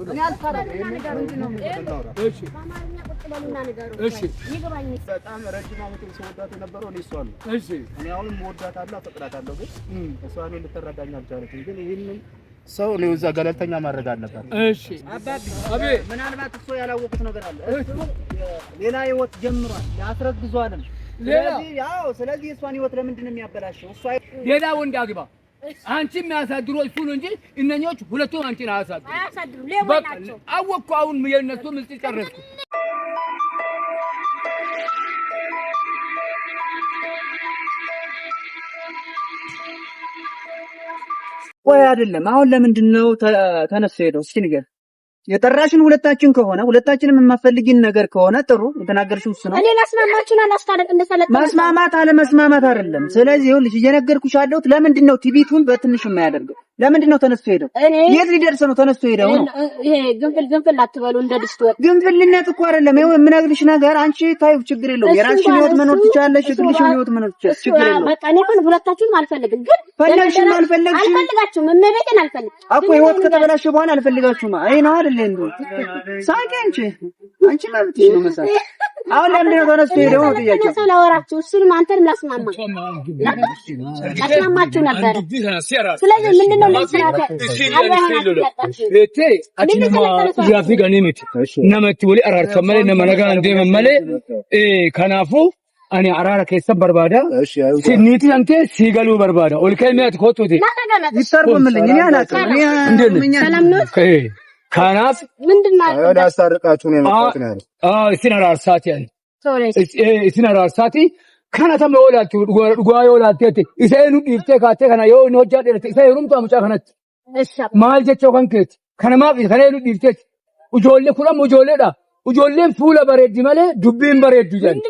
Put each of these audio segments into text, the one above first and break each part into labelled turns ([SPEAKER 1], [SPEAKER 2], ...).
[SPEAKER 1] እኔ አልፈራም። እሺ እሺ ይገባኝ። በጣም ረጅም ዓመት ሰውዳት የነበረው እኔ እሷ ነው። እሺ እኔ አሁንም ወዳታለሁ፣ አፈቅራታለሁ። ግን እሷ እኔን ልትረዳኝ አልቻለችም። ግን ይሄንን ሰው ነው እዛ ገለልተኛ ማድረግ አለበት። እሺ አባቢ አቤት። ምናልባት እሱ ያላወቁት ነገር አለ። እሱ ሌላ ህይወት ጀምሯል፣ ያስረግዟል። ስለዚህ እሷን ህይወት ለምንድን ነው የሚያበላሸው? እሷ ሌላ ወንድ አግባ። አንቺ የሚያሳድሩ እሱ ነው እንጂ እነኞች ሁለቱም አንቺን አያሳድሩ። ሌባ ናቸው። አወቅኩ። አሁን የእነሱ ምስጢር ጨረስኩ። ወይ አይደለም። አሁን ለምንድን ነው ተነስቶ ሄደው? እስኪ ንገር። የጠራሽን ሁለታችን ከሆነ ሁለታችንም የማፈልጊን ነገር ከሆነ ጥሩ የተናገርሽው እሱ ነው። እኔ ላስማማችሁና ላስታረቅ እንደሰለጠ ማስማማት አለ መስማማት አይደለም። ስለዚህ ይኸውልሽ እየነገርኩሽ ያለሁት ለምንድን ነው ቲቪቱን በትንሽ የማያደርገው? ለምንድን ነው ተነስቶ ሄደው? የት ሊደርስ ነው ተነስቶ ሄደው? ይሄ ግንፍል አትበሉ። እንደ ድስት ወጥ ግንፍልነት እኮ አይደለም። ይኸው የምነግርሽ ነገር አንቺ ታዩ ችግር የለውም። የራስሽን ህይወት መኖር ትችያለሽ፣ የግልሽን ህይወት መኖር ትችያለሽ። ችግር የለውም። በቃ እኔ እኮ ሁለታችሁንም አልፈልግም። ግን ፈለግሽም አልፈልጋችሁም እመቤቴን አልፈልግም እኮ ህይወት ከተበላሸ በኋላ አልፈልጋችሁም። አይ ነው አይደል እንዴ? ሳቂ አንቺ መብትሽ ነው መሳቅ። አሁን ለምንድን ነው ተነስቶ ሄደው ነው ጥያቄው? ስለወራችሁ እሱንም አንተንም ላስማማችሁ ነበር። ስለዚህ ምንድነው ለስራተ namatti wali araarsa malee nama nagaa hin deeman malee kanaafu ani araara keessa barbaada sinniiti ante siigaluu barbaada ol ka'ee ati kootuuti ይተርጉምልኝ እኔ አላውቅም ሰላም ነው ከናፍ ምንድነው ወደ አስታርቃችሁ ነው የመጣሁት ነው ያለው እሲን አራርሳት ያለ እሲን አራርሳት kana tama walaatu dhugaa yoo laatte iseen dhiiftee kaatte kana yoo inni hojjaa iseen rumtu amucaa kanatti maal jechoo kan keeti kana maaf kana inni dhiiftee ijoollee kudhan ijoolleedha ijoolleen fuula bareeddi malee dubbiin bareeddu jedhu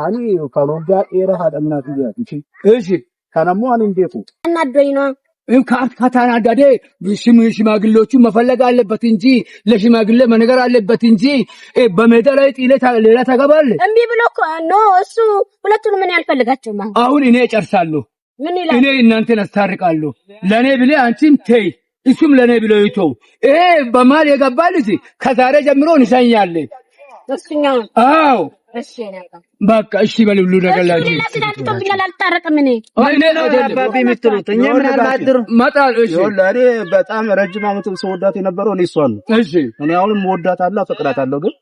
[SPEAKER 1] ani kan hojjaa dheeraa haadhamnaa xiyyaati እሺ kanammoo ani እንዴቱ እናዶኝ ነው ካታና ዳዴ ሽማግሌዎቹ መፈለግ አለበት እንጂ ለሽማግሌ መነገር አለበት እንጂ በሜዳ ላይ ሌላ ታገባለ እምቢ ብሎ እኮ ነው እሱ ሁለቱን ምን ያልፈልጋቸው ማለት አሁን እኔ እጨርሳለሁ እኔ እናንተን አስታርቃለሁ ለኔ ብለ አንቺም ተይ እሱም ለኔ ብሎ ይተው በማል የገባልሽ ከዛሬ ጀምሮ እንሻኛለ እሱኛው አዎ እሺ ነውጣ በቃ እሺ በልብሉ ነገላጂ ለምን አልታረቅም እኔ አባቢ የምትሉት እኛ ምን አልባድር ማጣል እሺ ወላሂ በጣም ረጅም ዓመት ሰውዳት የነበረው እኔ እሷን እሺ እኔ አሁንም ወዳታለሁ አፈቅራታለሁ ግን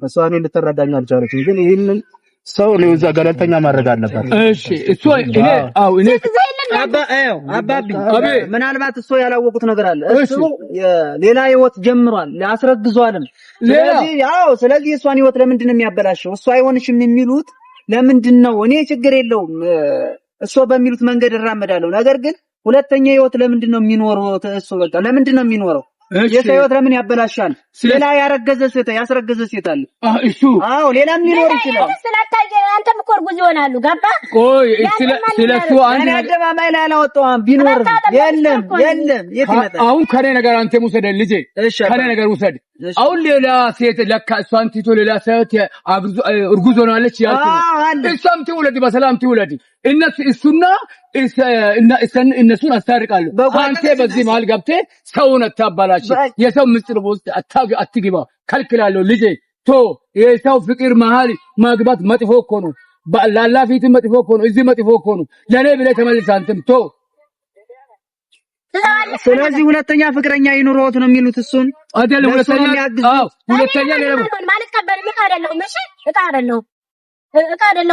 [SPEAKER 1] እሷ እኔን ልትረዳኝ አልቻለችም ግን ይሄንን ሰው ነው እዛ ገለልተኛ ማድረግ አለበት እሺ እሱ እኔ እኔ አባቢ ምናልባት እሱ ያላወቁት ነገር አለ እሱ ሌላ ህይወት ጀምሯል ያስረግዟል ስለዚህ እሷን ህይወት ለምንድን ነው የሚያበላሸው እሱ አይሆንሽም የሚሉት ለምንድን ነው እኔ ችግር የለውም እሱ በሚሉት መንገድ እራመዳለሁ ነገር ግን ሁለተኛ ህይወት ለምንድን ነው የሚኖረው እሱ በቃ ለምንድን ነው የሚኖረው የሰውት ለምን ያበላሻል ሌላ ያስረገዘ ሴት አለ እሱ አዎ ሌላም ሊኖር ይችላል ስለታየ አንተም ኮርጉዝ ይሆናሉ ገባ ቆይ ስለሱ አንድ አደባባይ ላይ አላወጣውም ቢኖር የለም የት ይመጣ አሁን ከኔ ነገር አንተ ሙሰደ ልጄ ከኔ ነገር ውሰድ አሁን ሌላ ሴት ለካ እሷን ትቶ ሌላ ሴት እርጉዝ ሆናለች ያልኩ እሷም ትውለድ በሰላም ትውለድ እሱና እነሱን አስታርቃለሁ አንተ በዚህ መሃል ገብተህ ሰውን አታባላሽ የሰው ምስጢር ውስጥ አትግባ ከልክላለሁ ልጄ ቶ የሰው ፍቅር መሃል ማግባት መጥፎ እኮ ነው ላላ ፊት መጥፎ እኮ ነው እዚህ መጥፎ እኮ ነው ለኔ ብለህ ተመልስ አንተም ቶ ስለዚህ ሁለተኛ ፍቅረኛ ይኑሮት ነው የሚሉት እሱን አይደል ሁለተኛ ማለት ከበረ ምካደለው መሽ እቃደለው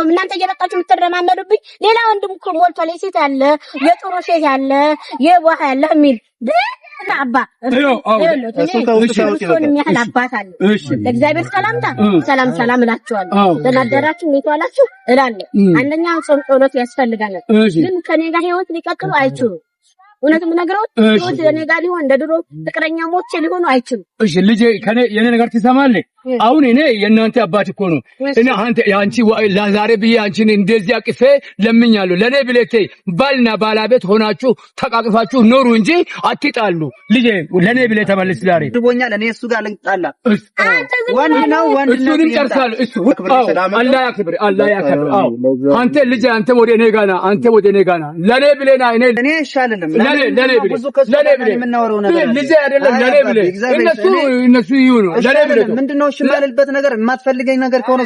[SPEAKER 1] እናንተ እየመጣችሁ የምትረማመዱብኝ ሌላ ወንድም እኮ ሞልቷል የሴት ያለ የጥሩ ሴት ያለ የዋህ ያለ የሚል አባ እሱን ያህል አባት አለ ለእግዚአብሔር ሰላም እላችኋለሁ ተናደራችሁ ሜቷላችሁ እላለሁ አንደኛ ጾም ጸሎት ያስፈልጋል ግን ከኔ ጋር ህይወት ሊቀጥሉ አይችሉም እውነትም ነግረው ህይወት ከኔ ጋር ሊሆን እንደ ድሮ ፍቅረኛ ሞቼ ሊሆኑ አይችሉም እሺ ልጄ ከኔ የኔ ነገር ትሰማለህ አሁን እኔ የእናንተ አባት እኮ ነው እና አንተ ያንቺ ለዛሬ ብዬ አንቺን እንደዚህ አቅፌ ለምኛለሁ። ለኔ ብለቴ ባልና ባላቤት ሆናችሁ ተቃቅፋችሁ ኖሩ እንጂ አትጣሉ። ልጄ ለኔ ብለ ተመለስ። ዛሬ
[SPEAKER 2] ድቦኛል። እኔ እሱ ጋር ልንጣላ
[SPEAKER 1] ወንድ ነው እሱንም ጨርሳለሁ። እሱ አላህ ያክብር፣ አላህ ያክብር። አንተ ልጄ አንተ ወደ እኔ ጋና፣ አንተ ወደ እኔ ጋና። ለኔ ብለና እኔ
[SPEAKER 2] ይሻልልም
[SPEAKER 1] ለኔ ብለ የምናወራው ነገር ልጄ አይደለም። ለኔ ብለ እነሱ ይሁኑ። ለኔ ብለ
[SPEAKER 2] ምንድነው እሺ የማልልበት ነገር? የማትፈልገኝ ነገር ከሆነ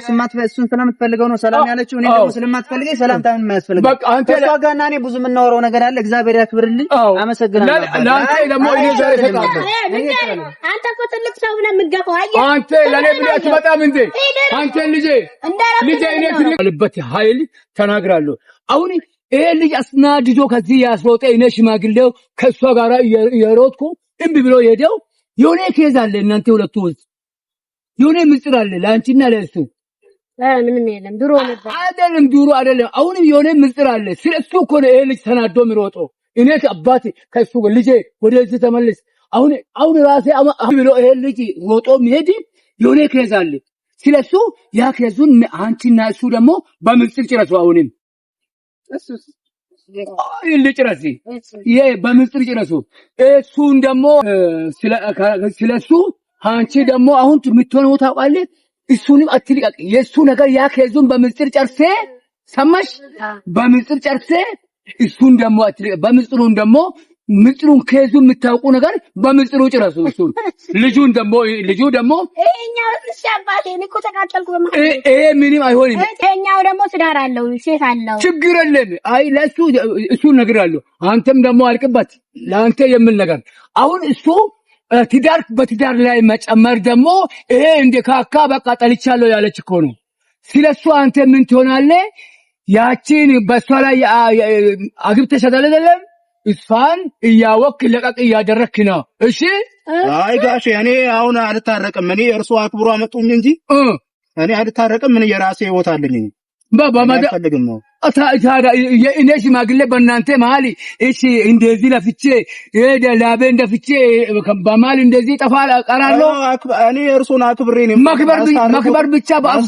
[SPEAKER 2] እሱን ስለምትፈልገው ነው ሰላም ያለችው። እኔ ደግሞ ስለማትፈልገኝ ሰላምታ ምን የማያስፈልገው በቃ አንተ ጋርና እኔ ብዙ የምናወራው ነገር አለ። እግዚአብሔር ያክብርልኝ። አመሰግናለሁ።
[SPEAKER 1] ለአንተ ደግሞ እኔ ዛሬ ሰጣለሁ።
[SPEAKER 3] አንተ እኮ ትልቅ ሰው ነህ የምትገፋው። አየህ
[SPEAKER 1] አንተ ለኔ ብለህ አትመጣም እንዴ? አንተ ልጄ እኔ ትልበት ኃይል ተናግራለሁ። አሁን ይሄ ልጅ አስናድዶ ከዚህ ያስሮጠ እኔ ሽማግሌው ከሷ ጋር የሮጥኩ እምቢ ብሎ ሄደው የሆነ ኬዝ አለ እናንተ ሁለቱ ውስጥ የሆነ ምስጢር አለ ለአንቺና ለእሱ።
[SPEAKER 3] ምንም የለም ድሮ ነበር
[SPEAKER 1] አይደለም፣ ድሮ አይደለም። አሁንም የሆነ ምስጢር አለ። ስለሱ እኮ ነው ይሄ ልጅ ተናዶ የሚሮጠው። እኔ አባቴ ከሱ ልጄ ወደዚህ ተመለስ አሁን ራሴ ብሎ ይሄ ልጅ ሮጦ የሚሄድ የሆነ ኬዝ አለ። ስለሱ ያ ኬዙን አንቺና እሱ ደግሞ በምስጢር ጭረሱ። አሁንም እሱስ ልጭረሲ ይሄ በምስጢር ጭረሱ። እሱን ደግሞ ስለሱ አንቺ ደግሞ አሁን የምትሆነው ታውቃለህ። እሱንም አትልቀቅ። የሱ ነገር ያ ከዙን በምስጢር ጨርሴ ሰማሽ? በምስጢር ጨርሴ እሱን ደግሞ አትልቀቅ። በምስጢሩን ደግሞ ምስጢሩን ከዙን የምታውቁ ነገር በምስጢሩ ጭረሱ። እሱን ልጁ ደግሞ
[SPEAKER 3] እኛው ተሻባቴ እኮ ተቃጠልኩ በማለት
[SPEAKER 1] ይሄ ምንም አይሆንም።
[SPEAKER 3] እኛው ደግሞ ትዳር አለው ሴት አለው
[SPEAKER 1] ችግር የለም። አይ ለሱ እሱን ነግራለሁ። አንተም ደግሞ አልቅበት ለአንተ የምል ነገር አሁን እሱ ትዳር በትዳር ላይ መጨመር ደግሞ ይሄ እንደ ካካ በቃ ጠልቻለሁ ያለች እኮ ነው። ስለሱ አንተ ምን ትሆናለህ? ያቺን በሷ ላይ አግብተሽ አይደለም እሷን እያወክ ለቀቅ እያደረክ ነው። እሺ
[SPEAKER 2] አይ ጋሼ እኔ አሁን አልታረቅም። እኔ እርሱ አክብሮ አመጡኝ እንጂ እኔ አልታረቅም። ምን የራሴ ህይወት አለኝ።
[SPEAKER 1] ፈልግም ነው ታዲያ እኔ ሽማግሌ በእናንተ መሀል እሺ እንደዚህ ለፍቼ ላቤ እንደፍቼ በመሀል እንደዚህ ጠፋል ቀራለሁ።
[SPEAKER 2] እኔ እርሱን አክብሬ ነው
[SPEAKER 1] መክበር ብቻ በአፉ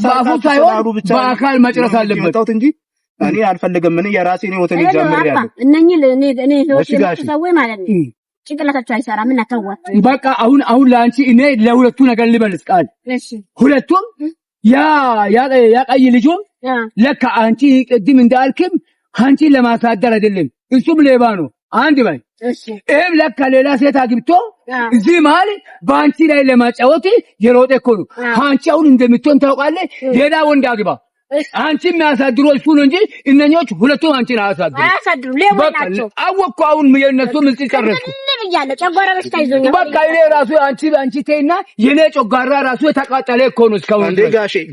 [SPEAKER 1] ሳይሆን በአካል መጨረስ አለበት
[SPEAKER 2] እንጂ እኔ አልፈልግም። ምን የራሴን ህይወት ጀምሬያለሁ።
[SPEAKER 3] እኔ ህይወት ሰው ማለት ነው ጭንቅላታቸው አይሰራም እና ተዋት
[SPEAKER 1] በቃ አሁን ለአንቺ እኔ ለሁለቱ ነገር ልበልስ ቃል ሁለቱም ያ ቀይ ልጁም ለካ አንቺ ቅድም እንዳልክም አንቺ ለማሳደር አይደለም እሱም ሌባ ነው። አንድ ባይ እም ለካ ሌላ ሴት አግብቶ እዚህ መሀል በአንቺ ላይ ለማጫወት የሮጠ እኮ ነው። አንቺ አሁን እንደምትሆን ታውቃለህ። ሌላ ወንድ አግባ አንቺ የሚያሳድሩ እሱ ነው እንጂ እነኞች ሁለቱም አንቺን
[SPEAKER 3] አያሳድሩ ሌባ ናቸው።
[SPEAKER 1] አወቅኩ። አሁን የነሱ ምስጢር ጨረስኩ።
[SPEAKER 3] ብያለሁ። ጨጓራ በሽታ ይዞኛል።
[SPEAKER 1] በቃ እኔ ራሱ አንቺ ተይና የኔ ጨጓራ ራሱ የተቃጠለ እኮ ነው እስካሁን።
[SPEAKER 2] እንዴ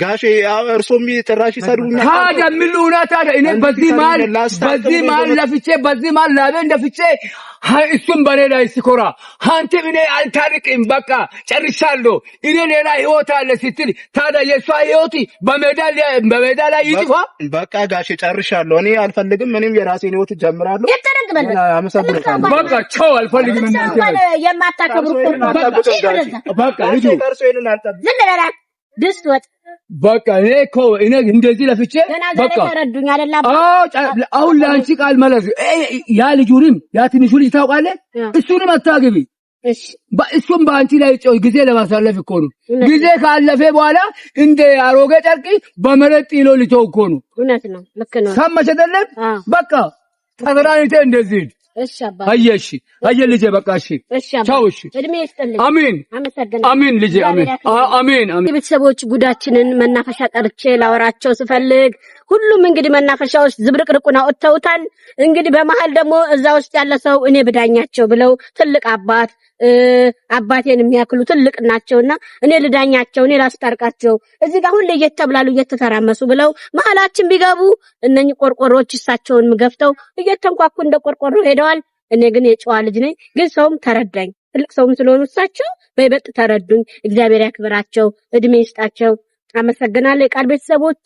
[SPEAKER 2] ጋሼ እርሶም ጭራሽ ይሰድቡኛል።
[SPEAKER 1] ታዲያ ምን ልሁና? ታዲያ እኔ በዚህ መሀል ለፍቼ በዚህ መሀል ላቤ እንደፍቼ እሱም በኔ ላይ ሲኮራ አንተም እኔ አልታርቅም በቃ ጨርሻለሁ እኔ ሌላ ህይወት አለ ስትል ታዲያ የሷ ህይወት በሜዳ ላይ ይጥፋ።
[SPEAKER 2] በቃ ጋሼ ጨርሻለሁ። እኔ አልፈልግም። ምንም የራሴን ህይወት ጀምራለሁ።
[SPEAKER 3] አመሰግናለሁ።
[SPEAKER 1] በቃ ቻው። አልፈልግም። እናንተ
[SPEAKER 3] የማታከብሩ
[SPEAKER 1] በቃ ልጅ
[SPEAKER 2] ከርሶ ይልን አልጠብቅ
[SPEAKER 3] ዝም ብለህ ድስት ወጥ
[SPEAKER 1] በቃ እኔ እንደዚህ ለፍቼ በቃ
[SPEAKER 3] ተረዱኝ አይደል?
[SPEAKER 1] አሁን ለአንቺ ቃል መለስ ያ ልጁንም ያ ትንሹ ልጅ ታውቃለህ፣ እሱንም አታግቢ። እሱም በአንቺ ላይ ጊዜ ለማሳለፍ እኮ ነው። ጊዜ ካለፈ በኋላ እንደ አሮጌ ጨርቅ በመሬት ጥሎ ሊተው እኮ ነው።
[SPEAKER 3] እውነት ነው፣ ልክ ነው።
[SPEAKER 1] ሰማሽ አይደለም? በቃ ተገናኝተን እንደዚህ
[SPEAKER 3] እሺ አባ
[SPEAKER 1] አየሽ ልጄ በቃ እሺ ቻው። እሺ
[SPEAKER 3] እድሜ ይስጥልኝ።
[SPEAKER 1] አሜን አሜን ልጄ አሜን።
[SPEAKER 3] ቤተሰቦች ጉዳችንን መናፈሻ ጠርቼ ላወራቸው ስፈልግ ሁሉም እንግዲህ መናፈሻዎች ዝብርቅርቁና ወጥተውታል። እንግዲህ በመሃል ደግሞ እዛ ውስጥ ያለ ሰው እኔ ብዳኛቸው ብለው ትልቅ አባቴን የሚያክሉ ትልቅ ናቸውና እኔ ልዳኛቸው እኔ ላስታርቃቸው እዚህ ጋር ሁሉ እየተብላሉ እየተተራመሱ ብለው መሃላችን ቢገቡ እነኚህ ቆርቆሮች እሳቸውን ገፍተው እየተንኳኩ እንደ ቆርቆሮ ሄደዋል። እኔ ግን የጨዋ ልጅ ነኝ። ግን ሰውም ተረዳኝ። ትልቅ ሰውም ስለሆኑ እሳቸው በይበልጥ ተረዱኝ። እግዚአብሔር ያክብራቸው፣ እድሜ ይስጣቸው። አመሰግናለሁ። የቃል ቤተሰቦች